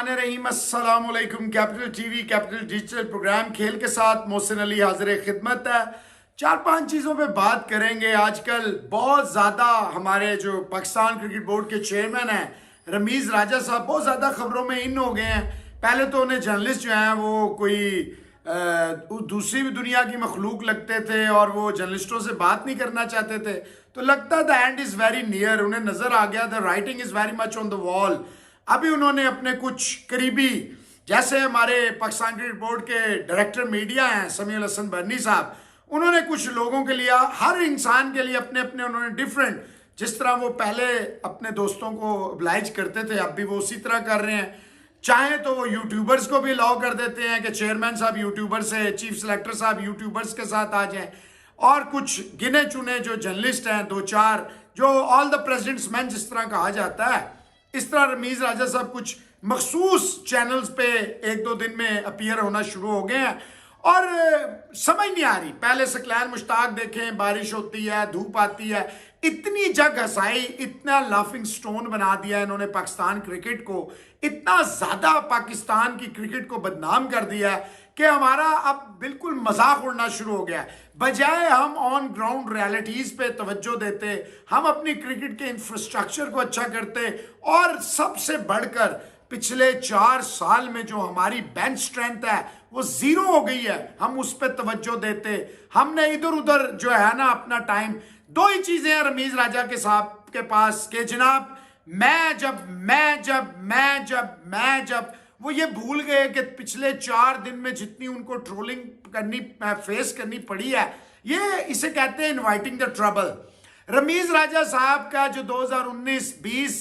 बिस्मिल्लाहिर्रहमानिर्रहीम। अस्सलाम वालेकुम। Capital TV capital digital program खेल के साथ मोहसिन अली हाजिर खिदमत है। चार पांच चीज़ों पे बात करेंगे। आजकल बहुत ज़्यादा हमारे जो पाकिस्तान क्रिकेट बोर्ड के चेयरमैन हैं रमीज़ राजा साहब बहुत ज़्यादा खबरों में इन हो गए हैं। पहले तो उन्हें जर्नलिस्ट जो हैं वो कोई दूसरी भी दुनिया की मखलूक लगते थे और वो जर्नलिस्टों से बात नहीं करना चाहते थे, तो लगता the end is very near. उन्हें नज़र आ गया the writing is very much on the wall. अभी उन्होंने अपने कुछ करीबी, जैसे हमारे पाकिस्तान क्रिकेट बोर्ड के डायरेक्टर मीडिया हैं समीउल हसन बर्नी साहब, उन्होंने कुछ लोगों के लिए, हर इंसान के लिए अपने अपने उन्होंने डिफरेंट, जिस तरह वो पहले अपने दोस्तों को oblige करते थे अब भी वो उसी तरह कर रहे हैं। चाहे तो वो यूट्यूबर्स को भी अलाउ कर देते हैं कि चेयरमैन साहब यूट्यूबर से, चीफ सेलेक्टर साहब यूट्यूबर्स के साथ आ जाएं, और कुछ गिने चुने जो जर्नलिस्ट हैं, दो चार, जो ऑल द प्रेसिडेंट्स मैन जिस तरह कहा जाता है, इस तरह रमीज़ राजा साहब कुछ मखसूस चैनल्स पे एक दो दिन में अपीयर होना शुरू हो गए हैं। और समझ नहीं आ रही, पहले सकलैन मुश्ताक देखें, बारिश होती है, धूप आती है, इतनी जग हसाई, इतना लाफिंग स्टोन बना दिया इन्होंने पाकिस्तान क्रिकेट को, इतना ज्यादा पाकिस्तान की क्रिकेट को बदनाम कर दिया है कि हमारा अब बिल्कुल मजाक उड़ना शुरू हो गया है। बजाय हम ऑन ग्राउंड रियलिटीज पे तवज्जो देते, हम अपनी क्रिकेट के इंफ्रास्ट्रक्चर को अच्छा करते, और सबसे बढ़कर पिछले 4 साल में जो हमारी बेंच स्ट्रेंथ है वो जीरो हो गई है, हम उस पर तवज्जो देते। हमने इधर उधर जो है ना अपना टाइम, दो ही चीजें हैं रमीज राजा के साहब के पास कि जनाब मैं जब वो ये भूल गए कि पिछले 4 दिन में जितनी उनको ट्रोलिंग करनी फेस करनी पड़ी है, ये इसे कहते हैं inviting the trouble. Ramiz Raja साहब का जो 2019, 20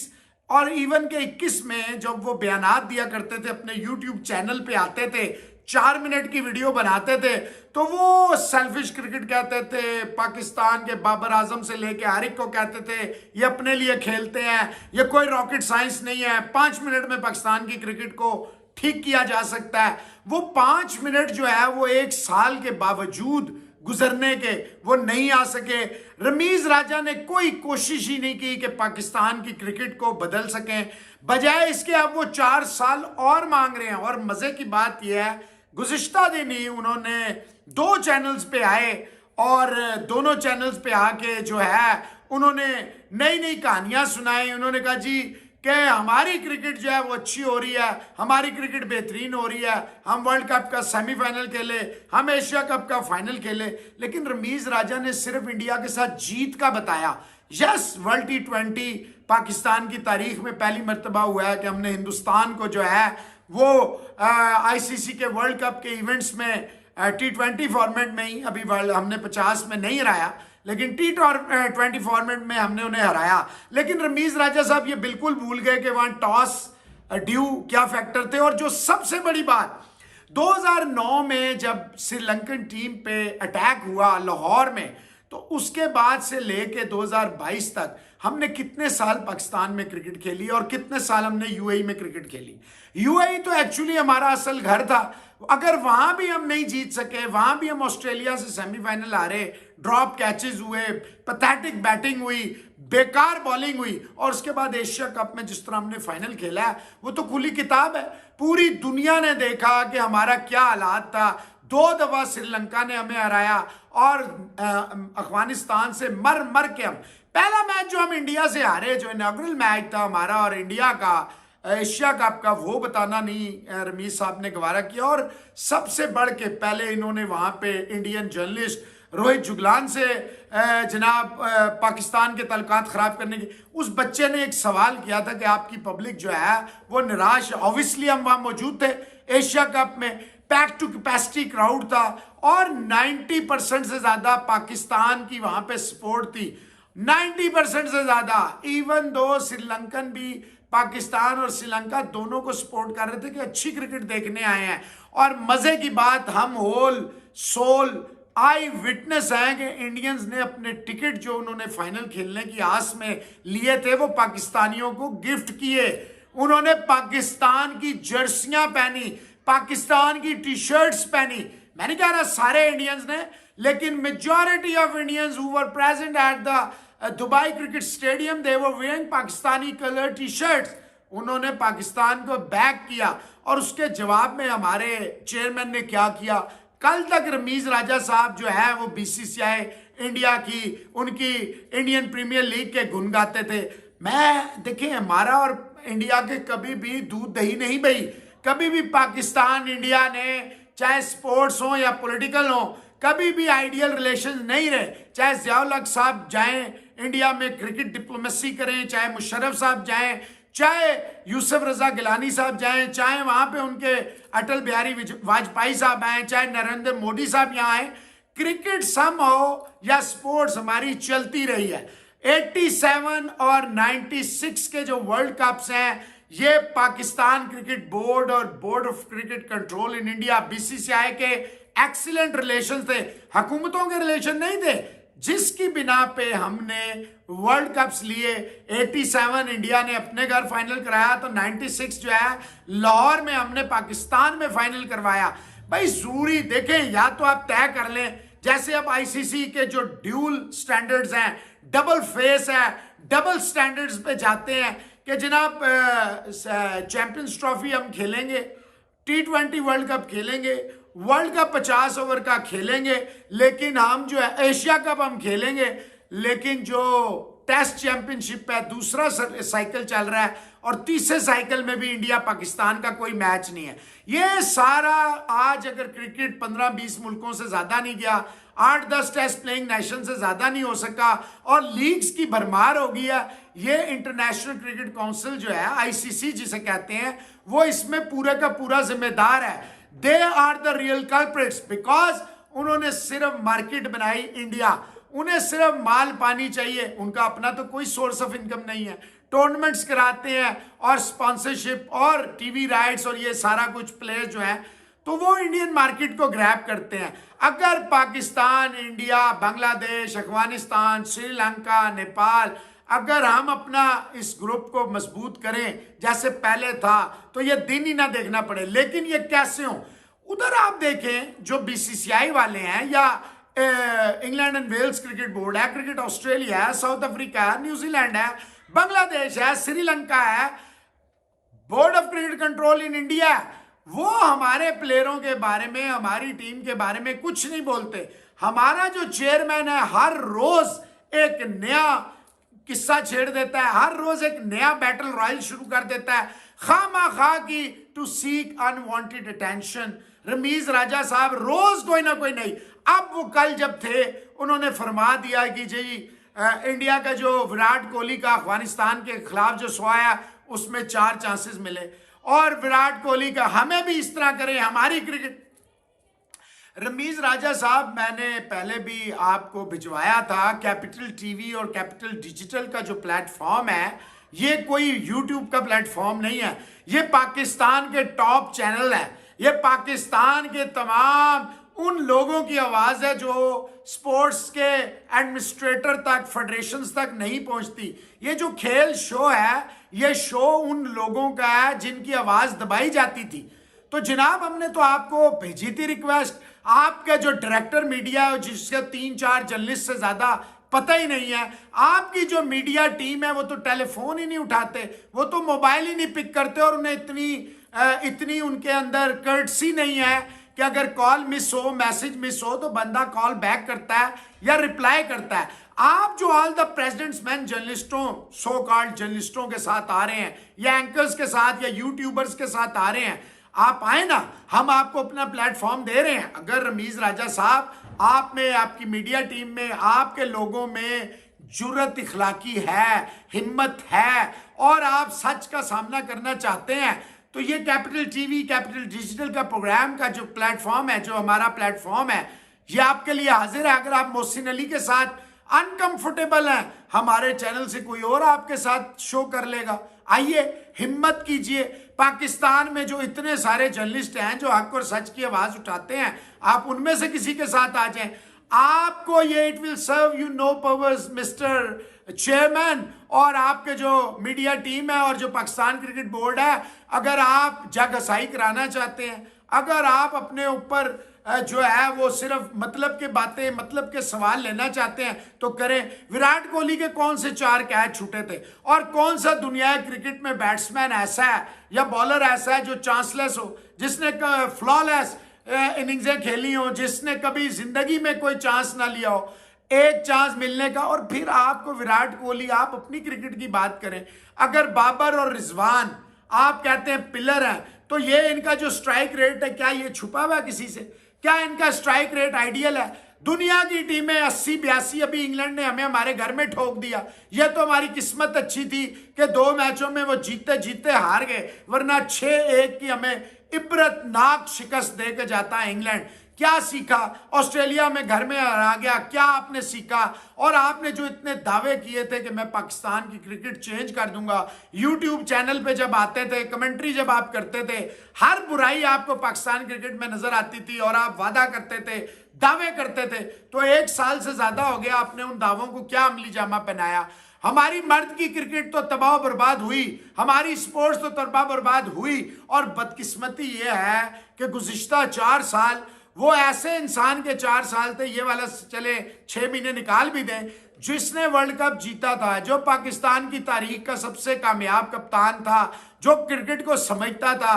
और इवन के 21 में जब वो बयानात दिया करते थे, अपने यूट्यूब चैनल पे आते थे, 4 मिनट की वीडियो बनाते थे, तो वो सेल्फिश क्रिकेट कहते थे, पाकिस्तान के बाबर आजम से लेके हर एक को कहते थे ये अपने लिए खेलते हैं, ये कोई रॉकेट साइंस नहीं है, 5 मिनट में पाकिस्तान की क्रिकेट को ठीक किया जा सकता है। वो 5 मिनट जो है वो 1 साल के बावजूद गुजरने के वो नहीं आ सके। रमीज राजा ने कोई कोशिश ही नहीं की कि पाकिस्तान की क्रिकेट को बदल सकें, बजाय इसके अब वो 4 साल और मांग रहे हैं। और मजे की बात यह है, गुज़िश्ता दिन ही उन्होंने 2 चैनल्स पे आए और दोनों चैनल्स पे आके जो है उन्होंने नई नई कहानियां सुनाई। उन्होंने कहा जी कि हमारी क्रिकेट जो है वो अच्छी हो रही है, हमारी क्रिकेट बेहतरीन हो रही है, हम वर्ल्ड कप का सेमीफाइनल खेले, हम एशिया कप का फाइनल खेले। लेकिन रमीज राजा ने सिर्फ इंडिया के साथ जीत का बताया। यस, वर्ल्ड T20 पाकिस्तान की तारीख में पहली मरतबा हुआ है कि हमने हिंदुस्तान को जो है वो ICC के वर्ल्ड कप के इवेंट्स में T20 फॉर्मेट में ही, अभी हमने 50 में नहीं हराया, लेकिन T20 फॉर्मेट में हमने उन्हें हराया। लेकिन रमीज राजा साहब ये बिल्कुल भूल गए कि वहां टॉस ड्यू क्या फैक्टर थे। और जो सबसे बड़ी बात, 2009 में जब श्रीलंकन टीम पे अटैक हुआ लाहौर में, तो उसके बाद से लेके 2022 तक हमने कितने साल पाकिस्तान में क्रिकेट खेली और कितने साल हमने UAE में क्रिकेट खेली। UAE तो एक्चुअली हमारा असल घर था। अगर वहां भी हम नहीं जीत सके, वहां भी हम ऑस्ट्रेलिया से सेमीफाइनल हारे, ड्रॉप कैचेस हुए, पैथेटिक बैटिंग हुई, बेकार बॉलिंग हुई, और उसके बाद एशिया कप में जिस तरह हमने फाइनल खेला है वो तो खुली किताब है। पूरी दुनिया ने देखा कि हमारा क्या हालात था। 2 दफा श्रीलंका ने हमें हराया और अफगानिस्तान से मर मर के हम, पहला मैच जो हम इंडिया से हारे, जो इनॉग्रल मैच था हमारा और इंडिया का एशिया कप का, वो बताना नहीं रमीज साहब ने गवारा किया। और सबसे बढ़ के पहले इन्होंने वहां पे इंडियन जर्नलिस्ट रोहित जुगलान से जनाब पाकिस्तान के ताल्लुकात खराब करने की, उस बच्चे ने एक सवाल किया था कि आपकी पब्लिक जो है वो निराश। ऑब्वियसली हम वहां मौजूद थे एशिया कप में, पैक टू कैपेसिटी क्राउड था और 90% से ज्यादा पाकिस्तान की वहां पे सपोर्ट थी, 90% से ज्यादा। इवन दो श्रीलंकन भी पाकिस्तान और श्रीलंका दोनों को सपोर्ट कर रहे थे कि अच्छी क्रिकेट देखने आए हैं। और मजे की बात, हम होल सोल आई विटनेस हैं कि इंडियंस ने अपने टिकट जो उन्होंने फाइनल खेलने की आस में लिए थे वो पाकिस्तानियों को गिफ्ट किए। उन्होंने पाकिस्तान की जर्सियां पहनी, पाकिस्तान की टी-शर्ट्स पहनी। मैं नहीं कह रहा सारे इंडियंस ने, लेकिन majority of Indians who were present at the Dubai cricket stadium, they were wearing Pakistani colour T-shirts. उन्होंने पाकिस्तान को बैक किया और उसके जवाब में हमारे चेयरमैन ने क्या किया। कल तक रमीज राजा साहब जो है वो बीसीसीआई इंडिया की, उनकी इंडियन प्रीमियर लीग के गुण गाते थे। मैं देखिए, हमारा और इंडिया के कभी भी दूध दही नहीं बही। कभी भी पाकिस्तान इंडिया ने, चाहे स्पोर्ट्स हो या पॉलिटिकल हो, कभी भी आइडियल रिलेशन नहीं रहे। चाहे ज़ियाउल हक साहब जाएं इंडिया में क्रिकेट डिप्लोमेसी करें, चाहे मुशर्रफ साहब जाएं, चाहे यूसुफ रजा गिलानी साहब जाएं, चाहे वहां पे उनके अटल बिहारी वाजपेयी साहब आए, चाहे नरेंद्र मोदी साहब यहाँ आए, क्रिकेट सम हो या स्पोर्ट्स हमारी चलती रही है। 87 और 96 के जो वर्ल्ड कप्स हैं, ये पाकिस्तान क्रिकेट बोर्ड और board of cricket control in India BCCI के एक्सीलेंट रिलेशन थे, हुकूमतों के रिलेशन नहीं थे, जिसकी बिना पे हमने वर्ल्ड कप्स लिए। 87 इंडिया ने अपने घर फाइनल कराया, तो 96 जो है लाहौर में हमने पाकिस्तान में फाइनल करवाया। भाई जरूरी देखें, या तो आप तय कर लें, जैसे अब आईसीसी के जो ड्यूल स्टैंडर्ड्स हैं, डबल फेस है, डबल स्टैंडर्ड्स पे जाते हैं कि जनाब चैंपियंस ट्रॉफी हम खेलेंगे, T20 वर्ल्ड कप खेलेंगे, वर्ल्ड कप 50 ओवर का खेलेंगे, लेकिन हम जो है एशिया कप हम खेलेंगे, लेकिन जो टेस्ट चैंपियनशिप है दूसरा साइकिल चल रहा है और तीसरे साइकिल में भी इंडिया पाकिस्तान का कोई मैच नहीं है। ये सारा आज अगर क्रिकेट 15-20 मुल्कों से ज्यादा नहीं गया, 8-10 टेस्ट प्लेइंग नेशन से ज्यादा नहीं हो सका और लीग्स की भरमार हो गई है। ये इंटरनेशनल क्रिकेट काउंसिल जो है, आईसीसी जिसे कहते हैं, वो इसमें पूरे का पूरा जिम्मेदार है। They are the real culprits, because उन्होंने सिर्फ मार्केट बनाई इंडिया, उन्हें सिर्फ माल पानी चाहिए, उनका अपना तो कोई सोर्स ऑफ इनकम नहीं है। टूर्नामेंट्स कराते हैं और स्पॉन्सरशिप और टीवी राइट्स और ये सारा कुछ प्लेयर्स जो हैं, तो वो इंडियन मार्केट को ग्रैब करते हैं। अगर पाकिस्तान, इंडिया, बांग्लादेश, अफगानिस्तान, श्रीलंका, नेपाल, अगर हम अपना इस ग्रुप को मजबूत करें जैसे पहले था, तो ये दिन ही ना देखना पड़े। लेकिन ये कैसे हो? उधर आप देखें, जो बीसीसीआई वाले हैं, या England and Wales cricket board है, क्रिकेट ऑस्ट्रेलिया है, साउथ अफ्रीका है, न्यूजीलैंड है, बांग्लादेश है, श्रीलंका है, board of cricket control in India है, वो हमारे प्लेयरों के बारे में, हमारी टीम के बारे में कुछ नहीं बोलते। हमारा जो चेयरमैन है हर रोज एक नया किस्सा छेड़ देता है, हर रोज एक नया बैटल रॉयल शुरू कर देता है, खामा खा की to seek unwanted attention. Ramiz Raja साहब रोज कोई ना कोई नहीं। अब वो कल जब थे, उन्होंने फरमा दिया कि जी इंडिया का जो विराट कोहली का अफगानिस्तान के खिलाफ जो शो आया, उसमें 4 चांसेस मिले, और विराट कोहली का हमें भी इस तरह करें, हमारी क्रिकेट। रमीज राजा साहब, मैंने पहले भी आपको भिजवाया था, कैपिटल टीवी और कैपिटल डिजिटल का जो प्लेटफॉर्म है, ये कोई यूट्यूब का प्लेटफॉर्म नहीं है, ये पाकिस्तान के टॉप चैनल है, ये पाकिस्तान के तमाम उन लोगों की आवाज है जो स्पोर्ट्स के एडमिनिस्ट्रेटर तक, फेडरेशंस तक नहीं पहुंचती। ये जो खेल शो है, ये शो उन लोगों का है जिनकी आवाज दबाई जाती थी। तो जनाब, हमने तो आपको भेजी थी रिक्वेस्ट, आपका जो डायरेक्टर मीडिया है, जिसके 3-4 जर्नलिस्ट से ज्यादा पता ही नहीं है, आपकी जो मीडिया टीम है वो तो टेलीफोन ही नहीं उठाते, वो तो मोबाइल ही नहीं पिक करते, और उन्हें इतनी उनके अंदर कर्टसी नहीं है कि अगर कॉल मिस हो, मैसेज मिस हो, तो बंदा कॉल बैक करता है या रिप्लाई करता है। आप जो ऑल द प्रेसिडेंट्स मैन जर्नलिस्टों, सो कॉल्ड जर्नलिस्टों के साथ आ रहे हैं, या एंकर्स के साथ, या यूट्यूबर्स के साथ आ रहे हैं, आप आए ना, हम आपको अपना प्लेटफॉर्म दे रहे हैं। अगर रमीज राजा साहब, आप में, आपकी मीडिया टीम में, आपके लोगों में जुर्रत, इखलाकी है, हिम्मत है, और आप सच का सामना करना चाहते हैं, तो ये कैपिटल टीवी, कैपिटल डिजिटल का प्रोग्राम का जो प्लेटफॉर्म है, जो हमारा प्लेटफॉर्म है, ये आपके लिए हाजिर है। अगर आप मोहसिन अली के साथ अनकंफर्टेबल हैं, हमारे चैनल से कोई और आपके साथ शो कर लेगा। आइए, हिम्मत कीजिए। पाकिस्तान में जो इतने सारे जर्नलिस्ट हैं जो हक और सच की आवाज उठाते हैं, आप उनमें से किसी के साथ आ जाएं। आपको ये it will serve you no purpose mister chairman, और आपके जो मीडिया टीम है और जो पाकिस्तान क्रिकेट बोर्ड है, अगर आप जग हसाई कराना चाहते हैं, अगर आप अपने ऊपर जो है वो सिर्फ मतलब के बातें, मतलब के सवाल लेना चाहते हैं तो करें। विराट कोहली के कौन से 4 कैच छूटे थे, और कौन सा दुनिया क्रिकेट में बैट्समैन ऐसा है या बॉलर ऐसा है जो चांसलेस हो, जिसने फ्लॉलेस इनिंग्सें खेली हो, जिसने कभी जिंदगी में कोई चांस ना लिया हो, एक चांस मिलने का। और फिर आपको विराट कोहली, आप अपनी क्रिकेट की बात करें, अगर बाबर और रिजवान आप कहते हैं पिलर हैं, तो ये इनका जो स्ट्राइक रेट है, क्या ये छुपा हुआ है किसी से? क्या इनका स्ट्राइक रेट आइडियल है? दुनिया की टीमें 80-82 अभी इंग्लैंड ने हमें हमारे घर में ठोक दिया। ये तो हमारी किस्मत अच्छी थी कि 2 मैचों में वो जीते जीते हार गए, वरना 6-1 की हमें इबरतनाक शिकस्त दे के जाता है इंग्लैंड। क्या सीखा? ऑस्ट्रेलिया में घर में हरा गया, क्या आपने सीखा? और आपने जो इतने दावे किए थे कि मैं पाकिस्तान की क्रिकेट चेंज कर दूंगा, यूट्यूब चैनल पे जब आते थे, कमेंट्री जब आप करते थे, हर बुराई आपको पाकिस्तान क्रिकेट में नजर आती थी और आप वादा करते थे, दावे करते थे। तो 1 साल से ज्यादा हो गया, आपने उन दावों को क्या अमली जामा पहनाया? हमारी मर्द की क्रिकेट तो तबाह बर्बाद हुई, हमारी स्पोर्ट्स तो तबाह बर्बाद हुई। और बदकिस्मती ये है कि गुज़िश्ता 4 साल वो ऐसे इंसान के 4 साल थे, ये वाला चले 6 महीने निकाल भी दें, जिसने वर्ल्ड कप जीता था, जो पाकिस्तान की तारीख का सबसे कामयाब कप्तान था, जो क्रिकेट को समझता था,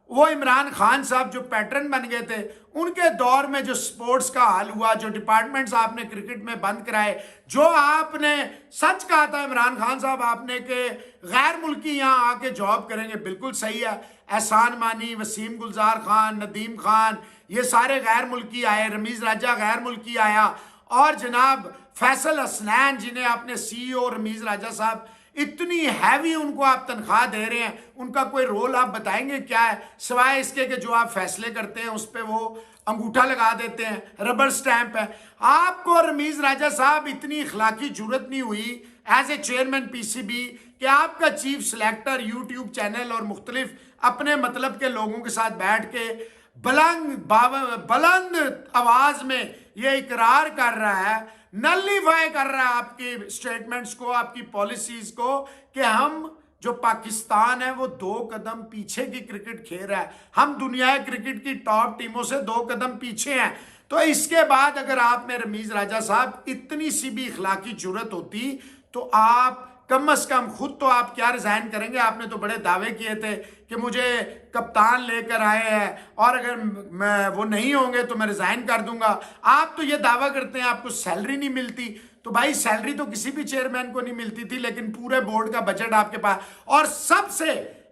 वो इमरान खान साहब जो पैटर्न बन गए थे, उनके दौर में जो स्पोर्ट्स का हाल हुआ, जो डिपार्टमेंट्स आपने क्रिकेट में बंद कराए, जो आपने सच कहा था इमरान खान साहब आपने कि गैर मुल्की यहाँ आके जॉब करेंगे, बिल्कुल सही है। एहसान मानी, वसीम गुलजार खान, नदीम खान, ये सारे गैर मुल्की आए, रमीज राजा गैर मुल्की आया, और जनाब फैसल हसनैन जिन्हें आपने CEO रमीज राजा साहब, इतनी हैवी उनको आप तनख्वाह दे रहे हैं, उनका कोई रोल आप बताएंगे क्या है, सिवाय इसके कि जो आप फैसले करते हैं उस पर वो अंगूठा लगा देते हैं, रबर स्टैंप है। आपको रमीज राजा साहब इतनी इखलाकी जुर्रत नहीं हुई एज ए चेयरमैन PCB कि आपका चीफ सिलेक्टर यूट्यूब चैनल और मुख्तलिफ अपने मतलब के लोगों के साथ बैठ के बुलंद आवाज में ये इकरार कर रहा है, नलीफाई कर रहा है आपकी स्टेटमेंट्स को, आपकी पॉलिसीज को, कि हम जो पाकिस्तान है वो 2 कदम पीछे की क्रिकेट खेल रहा है, हम दुनिया क्रिकेट की टॉप टीमों से 2 कदम पीछे हैं। तो इसके बाद अगर आप में रमीज राजा साहब इतनी सी भी इखलाकी जुर्रत होती तो आप कम से कम खुद तो आप क्या रिजाइन करेंगे? आपने तो बड़े दावे किए थे कि मुझे कप्तान लेकर आए हैं और अगर मैं वो नहीं होंगे तो मैं रिजाइन कर दूंगा। आप तो ये दावा करते हैं आपको सैलरी नहीं मिलती, तो भाई सैलरी तो किसी भी चेयरमैन को नहीं मिलती थी, लेकिन पूरे बोर्ड का बजट आपके पास। और सबसे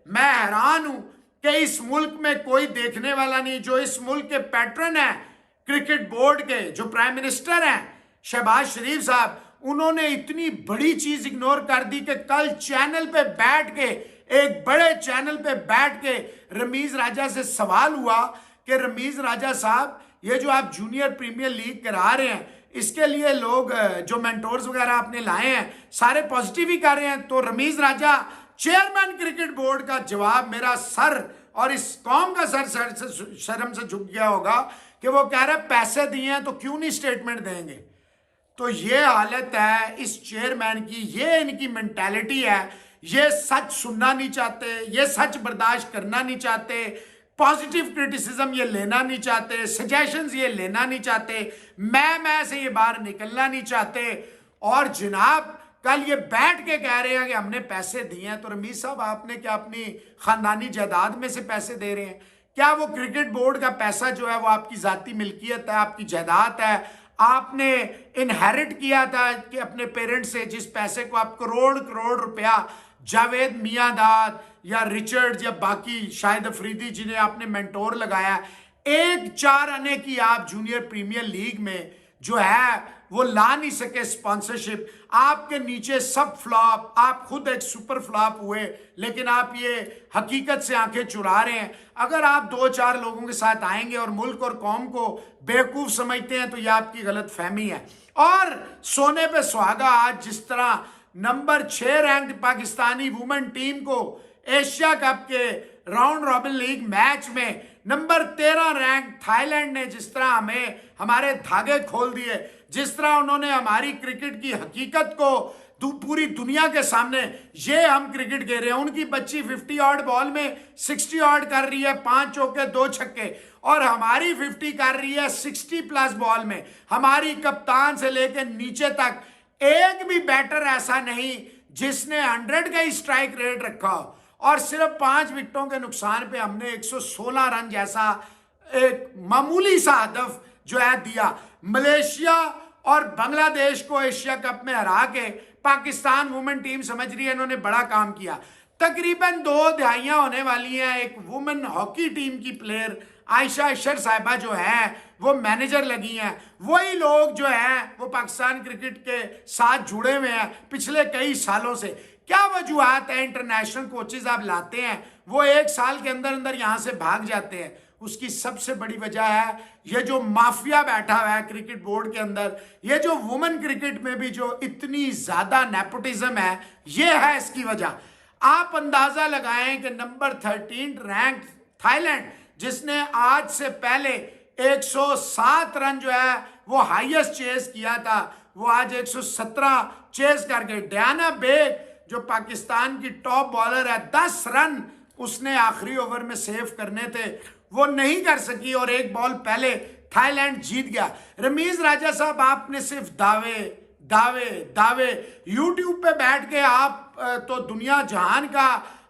मैं हैरान हूं कि इस मुल्क में कोई देखने वाला नहीं, जो इस मुल्क के पैटर्न है क्रिकेट बोर्ड के, जो प्राइम मिनिस्टर हैं शहबाज शरीफ साहब, उन्होंने इतनी बड़ी चीज इग्नोर कर दी कि कल चैनल पे बैठ के, एक बड़े चैनल पे बैठ के रमीज राजा से सवाल हुआ कि रमीज राजा साहब ये जो आप जूनियर प्रीमियर लीग करा रहे हैं, इसके लिए लोग जो मेंटोर्स वगैरह आपने लाए हैं सारे पॉजिटिव ही कर रहे हैं। तो रमीज राजा चेयरमैन क्रिकेट बोर्ड का जवाब, मेरा सर और इस कौम का सर शर्म से झुक गया होगा कि वो कह रहे पैसे दिए हैं तो क्यों नहीं स्टेटमेंट देंगे। तो ये हालत है इस चेयरमैन की, ये इनकी मेंटालिटी है, ये सच सुनना नहीं चाहते, ये सच बर्दाश्त करना नहीं चाहते, पॉजिटिव क्रिटिसिज्म ये लेना नहीं चाहते, सजेशंस ये लेना नहीं चाहते, मैं से ये बाहर निकलना नहीं चाहते। और जनाब कल ये बैठ के कह रहे हैं कि हमने पैसे दिए हैं। तो रमीज साहब आपने क्या अपनी खानदानी जायदाद में से पैसे दे रहे हैं? क्या वो क्रिकेट बोर्ड का पैसा जो है वो आपकी जाती मिल्कियत है, आपकी जायदाद है, आपने इनहेरिट किया था कि अपने पेरेंट्स से, जिस पैसे को आप करोड़ करोड़ रुपया जावेद मियांदाद या रिचर्ड्स या बाकी शाहिद अफरीदी जिन्हें आपने मेंटोर लगाया, 1-4 आने की आप जूनियर प्रीमियर लीग में जो है वो ला नहीं सके स्पॉन्सरशिप, आपके नीचे सब फ्लॉप, आप खुद एक सुपर फ्लॉप हुए, लेकिन आप ये हकीकत से आंखें चुरा रहे हैं। अगर आप 2-4 लोगों के साथ आएंगे और मुल्क और कौम को बेवकूफ समझते हैं तो ये आपकी गलत फहमी है। और सोने पे सुहागा, आज जिस तरह number 6 ranked Pakistani women team को एशिया कप के राउंड रॉबिन लीग मैच में नंबर 13 रैंक थाईलैंड ने जिस तरह हमें हमारे धागे खोल दिए, जिस तरह उन्होंने हमारी क्रिकेट की हकीकत को पूरी दुनिया के सामने ये हम क्रिकेट खेल रहे हैं। उनकी बच्ची 50 ऑड बॉल में 60 ऑड कर रही है, 5 चौके 2 छक्के, और हमारी 50 कर रही है 60 प्लस बॉल में। हमारी कप्तान से लेकर नीचे तक एक भी बैटर ऐसा नहीं जिसने 100 का ही स्ट्राइक रेट रखा हो, और सिर्फ 5 विकेटों के नुकसान पे हमने 116 रन जैसा एक मामूली सा हदफ जो है दिया। मलेशिया और बांग्लादेश को एशिया कप में हरा के पाकिस्तान वुमेन टीम समझ रही है इन्होंने बड़ा काम किया। तकरीबन 2 दहाइयां होने वाली हैं एक वुमेन हॉकी टीम की प्लेयर आयशा अशर साहिबा जो है वो मैनेजर लगी हैं। वही लोग जो हैं वो पाकिस्तान क्रिकेट के साथ जुड़े हुए हैं पिछले कई सालों से। क्या वजूहत है? इंटरनेशनल कोचेज आप लाते हैं, वो 1 साल के अंदर अंदर यहां से भाग जाते हैं। उसकी सबसे बड़ी वजह है ये जो माफिया बैठा हुआ है क्रिकेट बोर्ड के अंदर, ये जो वुमेन क्रिकेट में भी जो इतनी ज्यादा नेपोटिज्म है, ये है इसकी वजह। आप अंदाजा लगाएं कि नंबर 13 रैंक थाईलैंड, जिसने आज से पहले 107 रन जो है वो हाईएस्ट चेस किया था, वो आज 117 चेस करके। डियाना बेग जो पाकिस्तान की टॉप बॉलर है, 10 रन उसने आखिरी ओवर में सेव करने थे, वो नहीं कर सकी और 1 बॉल पहले थाईलैंड जीत गया। रमीज राजा साहब, आपने सिर्फ दावे दावे दावे, यूट्यूब पे बैठ के आप तो दुनिया जहान का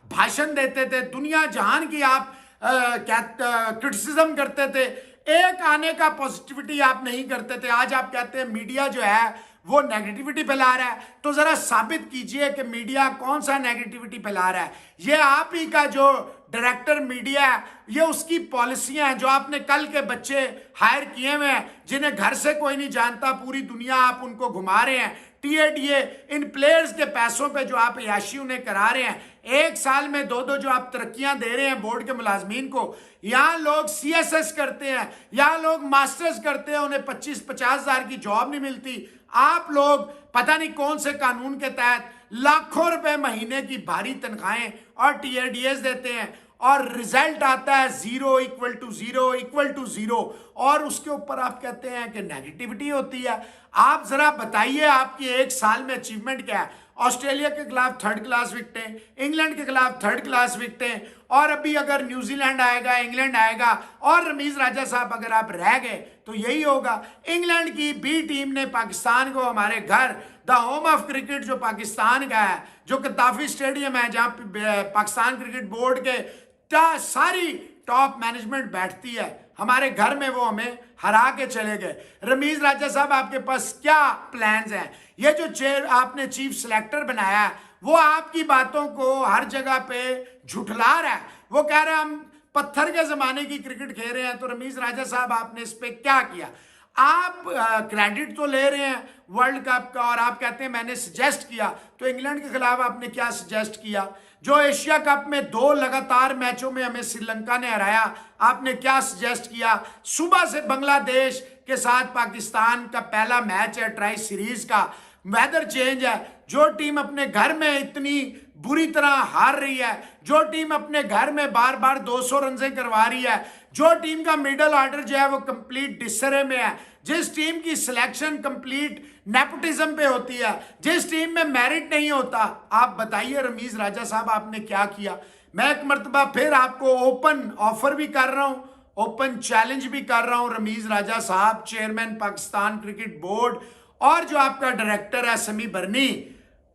भाषण देते थे, दुनिया जहान की आप क्रिटिसिज्म करते थे, एक आने का पॉजिटिविटी आप नहीं करते थे। आज आप कहते हैं मीडिया जो है वो नेगेटिविटी फैला रहा है, तो जरा साबित कीजिए कि मीडिया कौन सा नेगेटिविटी फैला रहा है। ये आप ही का जो डायरेक्टर मीडिया है, ये उसकी पॉलिसियां हैं। जो आपने कल के बच्चे हायर किए हुए हैं जिन्हें घर से कोई नहीं जानता, पूरी दुनिया आप उनको घुमा रहे हैं। टीएडीए, इन प्लेयर्स के पैसों पे जो आप अयाशी उन्हें करा रहे हैं, 1 साल में 2-2 जो आप तरक्कियां दे रहे हैं बोर्ड के मुलाजमीन को। यहाँ लोग CSS करते हैं, यहाँ लोग मास्टर्स करते हैं, उन्हें 25-50 हजार की जॉब नहीं मिलती। आप लोग पता नहीं कौन से कानून के तहत लाखों रुपए महीने की भारी तनख्वाहें और टीएडीएस देते हैं, और रिजल्ट आता है 0 = 0 = 0, और उसके ऊपर आप कहते हैं कि नेगेटिविटी होती है। आप जरा बताइए आपकी 1 साल में अचीवमेंट क्या है। ऑस्ट्रेलिया के खिलाफ 3rd क्लास विकेटें, इंग्लैंड के खिलाफ 3rd क्लास विकेटें, और अभी अगर न्यूजीलैंड आएगा, इंग्लैंड आएगा, और रमीज राजा साहब अगर आप रह गए तो यही होगा। इंग्लैंड की बी टीम ने पाकिस्तान को हमारे घर, द होम ऑफ क्रिकेट जो पाकिस्तान का है, जो कताफी स्टेडियम है जहां पाकिस्तान क्रिकेट बोर्ड के सारी टॉप मैनेजमेंट बैठती है, हमारे घर में वो हमें हरा के चले गए। रमीज राजा साहब, आपके पास क्या प्लान्स हैं? ये जो चेयर आपने चीफ सिलेक्टर बनाया है, वो आपकी बातों को हर जगह पे झुठला रहा है। वो कह रहे हैं हम पत्थर के जमाने की क्रिकेट खेल रहे हैं। तो रमीज राजा साहब, आपने इस पे क्या किया? आप क्रेडिट तो ले रहे हैं वर्ल्ड कप का, और आप कहते हैं मैंने सजेस्ट किया। तो इंग्लैंड के खिलाफ आपने क्या सजेस्ट किया? जो एशिया कप में 2 लगातार मैचों में हमें श्रीलंका ने हराया, आपने क्या सजेस्ट किया? सुबह से बांग्लादेश के साथ पाकिस्तान का पहला मैच है ट्राई सीरीज का, वेदर चेंज है। जो टीम अपने घर में इतनी बुरी तरह हार रही है, जो टीम अपने घर में बार बार 200 रन से करवा रही है, जो टीम का मिडिल ऑर्डर जो है वो कंप्लीट डिसरे में है, जिस टीम की सिलेक्शन कंप्लीट नेपोटिज्म पे होती है, जिस टीम में मेरिट नहीं होता, आप बताइए रमीज राजा साहब आपने क्या किया? मैं एक मर्तबा फिर आपको ओपन ऑफर भी कर रहा हूं, ओपन चैलेंज भी कर रहा हूं, रमीज राजा साहब, चेयरमैन पाकिस्तान क्रिकेट बोर्ड, और जो आपका डायरेक्टर है समी बरनी,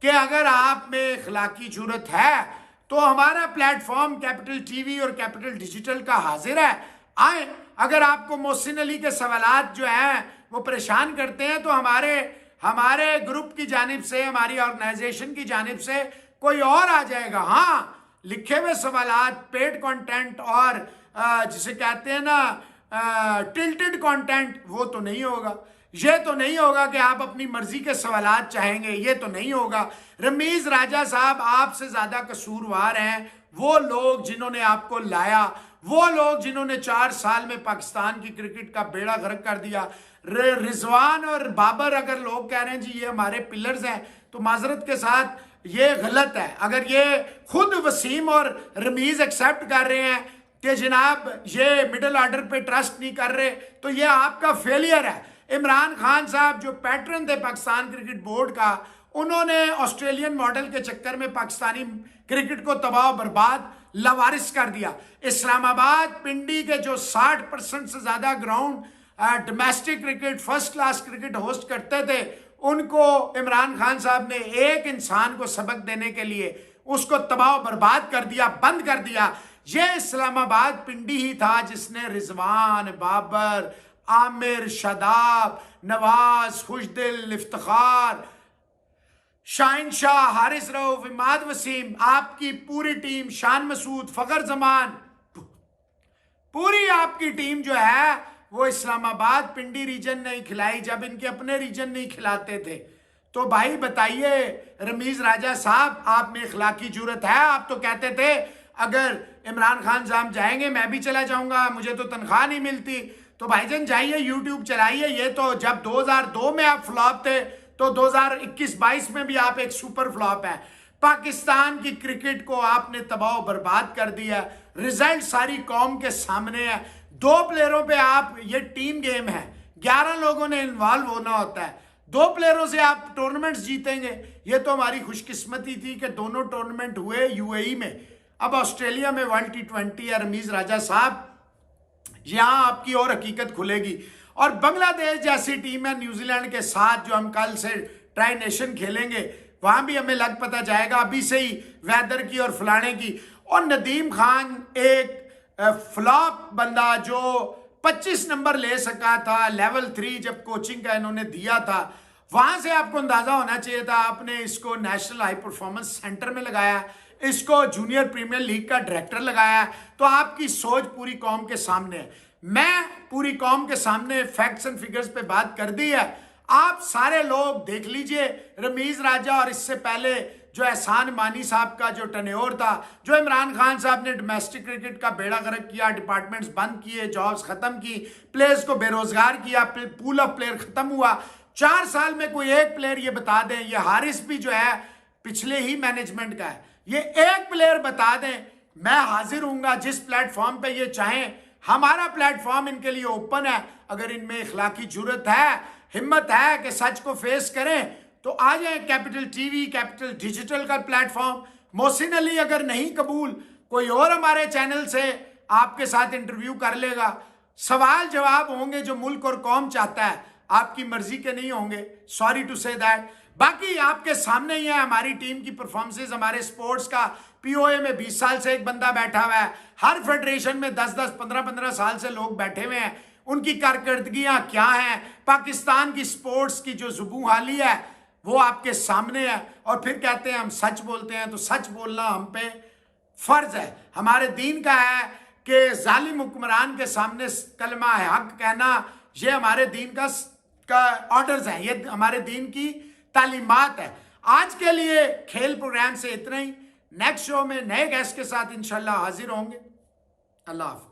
कि अगर आप में इखलाकी जरूरत है तो हमारा प्लेटफॉर्म कैपिटल टीवी और कैपिटल डिजिटल का हाजिर है, आए। अगर आपको मोहसिन अली के सवालात जो हैं वो परेशान करते हैं, तो हमारे ग्रुप की जानिब से, हमारी ऑर्गेनाइजेशन की जानिब से कोई और आ जाएगा। हाँ, लिखे हुए सवालात, पेड कंटेंट और जिसे कहते हैं ना टिल्टेड कंटेंट, वो तो नहीं होगा। ये तो नहीं होगा कि आप अपनी मर्जी के सवालात चाहेंगे, ये तो नहीं होगा। रमीज राजा साहब, आपसे ज्यादा कसूरवार हैं वो लोग जिन्होंने आपको लाया, वो लोग जिन्होंने 4 साल में पाकिस्तान की क्रिकेट का बेड़ा गर्क कर दिया। रिजवान और बाबर, अगर लोग कह रहे हैं जी ये हमारे पिलर्स हैं, तो माजरत के साथ ये गलत है। अगर ये खुद वसीम और रमीज एक्सेप्ट कर रहे हैं कि जनाब ये मिडिल ऑर्डर पे ट्रस्ट नहीं कर रहे, तो ये आपका फेलियर है। इमरान खान साहब जो पैटर्न थे पाकिस्तान क्रिकेट बोर्ड का, उन्होंने ऑस्ट्रेलियन मॉडल के चक्कर में पाकिस्तानी क्रिकेट को तबाह बर्बाद लवारिस कर दिया। इस्लामाबाद पिंडी के जो 60% से ज्यादा ground domestic cricket first class cricket host करते थे, उनको इमरान खान साहब ने एक इंसान को सबक देने के लिए उसको तबाह बर्बाद कर दिया, बंद कर दिया। ये इस्लामाबाद पिंडी ही था जिसने रिजवान, बाबर, आमिर, शादाब, नवाज, खुशदिल, इफ्तिखार, शाहिन शाह, हारिस रऊफ, इमाद वसीम, आपकी पूरी टीम, शान मसूद, फखर जमान, पूरी आपकी टीम जो है वो इस्लामाबाद पिंडी रीजन नहीं खिलाई जब इनके अपने रीजन नहीं खिलाते थे। तो भाई बताइए रमीज राजा साहब, आप में इखलाकी जुर्रत है? आप तो कहते थे अगर इमरान खान साहब जाएंगे मैं भी चला जाऊंगा, मुझे तो तनख्वाह नहीं मिलती। तो भाईजान जाइए यूट्यूब चलाइए। ये तो जब 2002 में आप फ्लॉप थे तो 2021-22 में भी आप एक सुपर फ्लॉप है। पाकिस्तान की क्रिकेट को आपने तबाह बर्बाद कर दिया। रिजल्ट सारी कौम के सामने है। 2 प्लेयरों पे आप, ये टीम गेम है, 11 लोगों ने इन्वॉल्व होना होता है। 2 प्लेयरों से आप टूर्नामेंट्स जीतेंगे। ये तो हमारी खुशकिस्मती थी कि दोनों टूर्नामेंट हुए यूएई में। अब ऑस्ट्रेलिया में वर्ल्ड T20 है। रमीज राजा साहब, यहां आपकी और हकीकत खुलेगी। और बांग्लादेश जैसी टीम है न्यूजीलैंड के साथ, जो हम कल से ट्राई नेशन खेलेंगे, वहां भी हमें लग पता जाएगा अभी से ही वेदर की और फलाने की। और नदीम खान एक फ्लॉप बंदा जो 25 नंबर ले सका था लेवल 3 जब कोचिंग का इन्होंने दिया था, वहां से आपको अंदाजा होना चाहिए था। आपने इसको नेशनल हाई परफॉर्मेंस सेंटर में लगाया, इसको जूनियर प्रीमियर लीग का डायरेक्टर लगाया। तो आपकी सोच पूरी कौम के सामने है। मैं पूरी कौम के सामने फैक्ट्स एंड फिगर्स पे बात कर दी है। आप सारे लोग देख लीजिए रमीज राजा और इससे पहले जो एहसान मानी साहब का जो टन्योर था, जो इमरान खान साहब ने डोमेस्टिक क्रिकेट का बेड़ा गर्क किया, डिपार्टमेंट्स बंद किए, जॉब्स खत्म की, प्लेयर्स को बेरोजगार किया, पूल ऑफ प्लेयर खत्म हुआ। 4 साल में कोई एक प्लेयर ये बता दें, ये हारिस भी जो है पिछले ही मैनेजमेंट का है, ये एक प्लेयर बता दें, मैं हाजिर हूंगा जिस प्लेटफॉर्म पे ये चाहें। हमारा प्लेटफॉर्म इनके लिए ओपन है। अगर इनमें इखलाकी जुर्रत है, हिम्मत है कि सच को फेस करें, तो आ जाए कैपिटल टीवी, कैपिटल डिजिटल का प्लेटफॉर्म। मोहसिन अली अगर नहीं कबूल, कोई और हमारे चैनल से आपके साथ इंटरव्यू कर लेगा। सवाल जवाब होंगे जो मुल्क और कौम चाहता है, आपकी मर्जी के नहीं होंगे। Sorry to say that. बाकी आपके सामने ही है हमारी टीम की परफॉर्मेंसेज। हमारे स्पोर्ट्स का पीओए में 20 साल से एक बंदा बैठा हुआ है। हर फेडरेशन में 10-10, 15-15 साल से लोग बैठे हुए हैं। उनकी कारकर्दगियां क्या हैं, पाकिस्तान की स्पोर्ट्स की जो जुबू हाली है वो आपके सामने है। और फिर कहते हैं हम सच बोलते हैं, तो सच बोलना हम पे फर्ज है। हमारे दीन का है कि जालिम हुक्मरान के सामने कलमा हक कहना, ये हमारे दीन का ऑर्डर्स है, ये हमारे दीन की तालीमात है। आज के लिए खेल प्रोग्राम से इतना ही। नेक्स्ट शो में नए गेस्ट के साथ इंशाल्लाह हाजिर होंगे। अल्लाह हाफ़िज़।